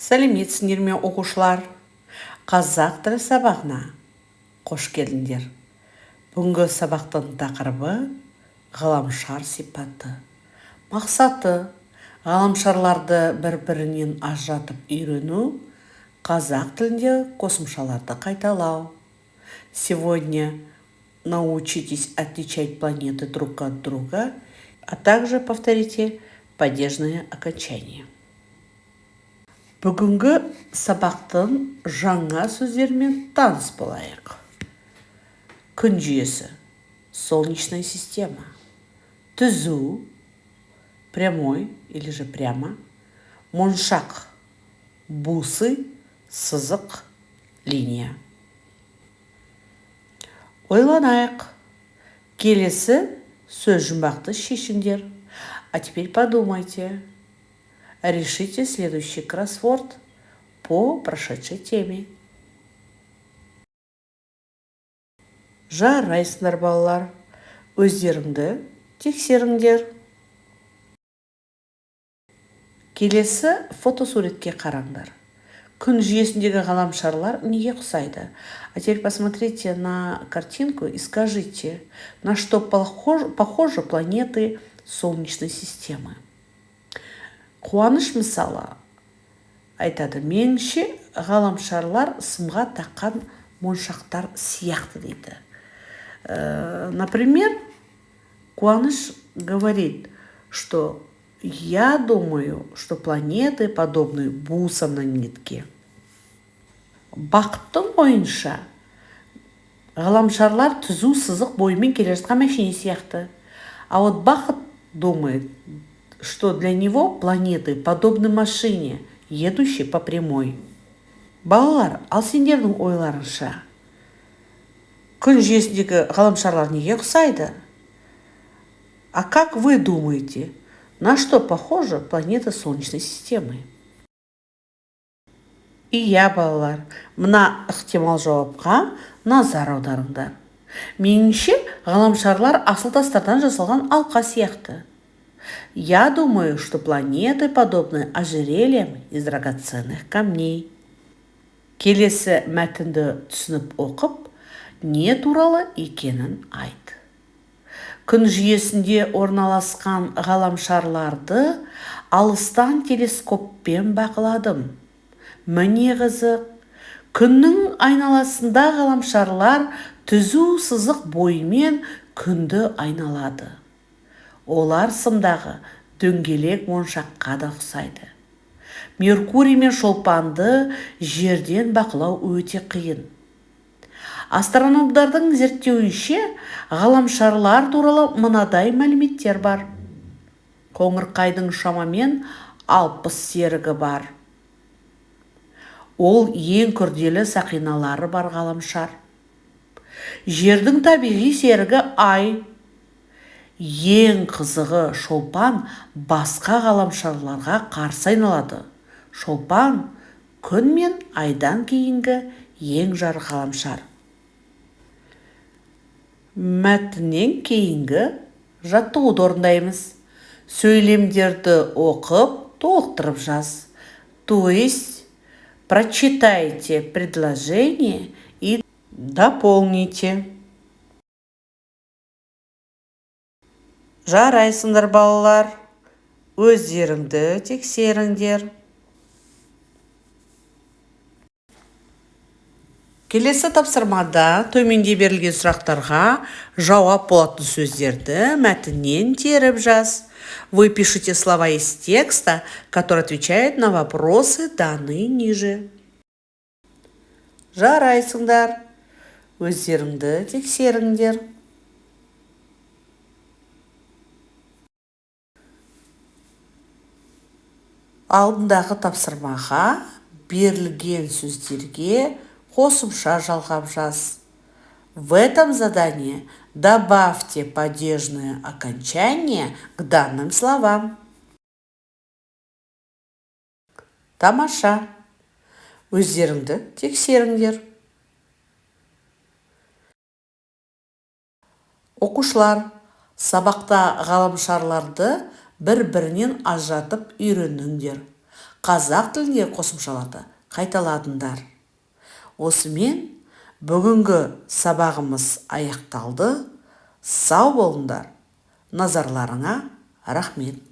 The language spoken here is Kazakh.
Сәлеметсіңдер ме оқушылар? Қазақ тілі сабағына қош келдіңдер. Бүгінгі сабақтың тақырыбы ғаламшар сипаты. Мақсаты ғаламшарларды бір-бірінен ажыратып үйрену, қазақ тілінде қосымшаларды қайталау. Сегодня научитесь отличать планеты друг от друга, а также повторите падежные окончания. Бүгінгі сабақтың жаңа сөздермен таныс болайық. Күн жүйесі, солнечная система, түзу, прямой или же прямо, моншақ, бусы, сызық, линия. Ойланайық. Келесі сөз жұмбақты шешіңдер. А теперь подумайте. Решите следующий кроссворд по прошедшей теме. Жарайсыңдар, балалар. Өздеріңді тексеріңдер. Келесі фотосуретке қараңдар. Күн жүйесіндегі ғаламшарлар неге ұқсайды? А теперь посмотрите на картинку и скажите, на что похожи планеты Солнечной системы. Қуаныш мысалы айтады, меніңше ғаламшарлар сымға таққан моншақтар сияқты дейді. Например, Қуаныш говорит, что я думаю, что планеты подобны бусам на нитке. Бақыттың бойынша ғаламшарлар түзу сызық бойымен келе жатқан мәшине сияқты. А вот Бақыт думает, что для него планеты подобны машине, едущей по прямой. Балалар, ал сендердің ойларыңша, күн жүйесіндегі ғаламшарлар неге ұқсайды? А как вы думаете, на что похожа планета Солнечной системы? Иә, балалар, мына ықтимал жауапқа назар аударыңдар. Меніңше ғаламшарлар асыл тастардан жасалған алқа сияқты. Я думаю, что планеты подобны ожерельям из драгоценных камней. Келесі мәтінді түсініп оқып, не туралы екенін айт. Күн жүйесінде орналасқан ғаламшарларды алыстан телескоппен бақыладым. Міне қызық, күннің айналасында ғаламшарлар түзу сызық бойымен күнді айналады. Олар сымдағы дөңгелек моншаққа да ұқсайды. Меркурий мен шолпанды жерден бақылау өте қиын. Астрономдардың зерттеуінше ғаламшарлар туралы мынадай мәліметтер бар. Қоңырқайдың шамамен 60 серігі бар. Ол ең күрделі сақиналары бар ғаламшар. Жердің табиғи серігі Ай. Ең қызығы шолпан басқа ғаламшарларға қарсы айналады. Шолпан күн мен айдан кейінгі ең жарық ғаламшар. Мәтіннен кейінгі жаттығуды орындаймыз. Сөйлемдерді оқып, толықтырып жаз. То есть, прочитайте предложение и дополните. Жарайсыңдар, балалар. Өздеріңді тексеріңдер. Келесі тапсырмада төменде берілген сұрақтарға жауап болатын сөздерді мәтіннен теріп жаз. Вы пишите слова из текста, которые отвечают на вопросы, данные ниже. Жарайсыңдар. Өздеріңді тексеріңдер. Алдындағы тапсырмаға берілген сөздерге қосымша жалғап жаз. В этом задании добавьте падежные окончания к данным словам. Тамаша. Өздеріңді тексеріңдер. Оқушылар, сабақта ғаламшарларды бір-бірінен ажыратып үйреніңдер. қазақ тілінде қосымшаларды қайталадыңдар. Осымен бүгінгі сабағымыз аяқталды. Сау болыңдар. Назарларыңа рахмет.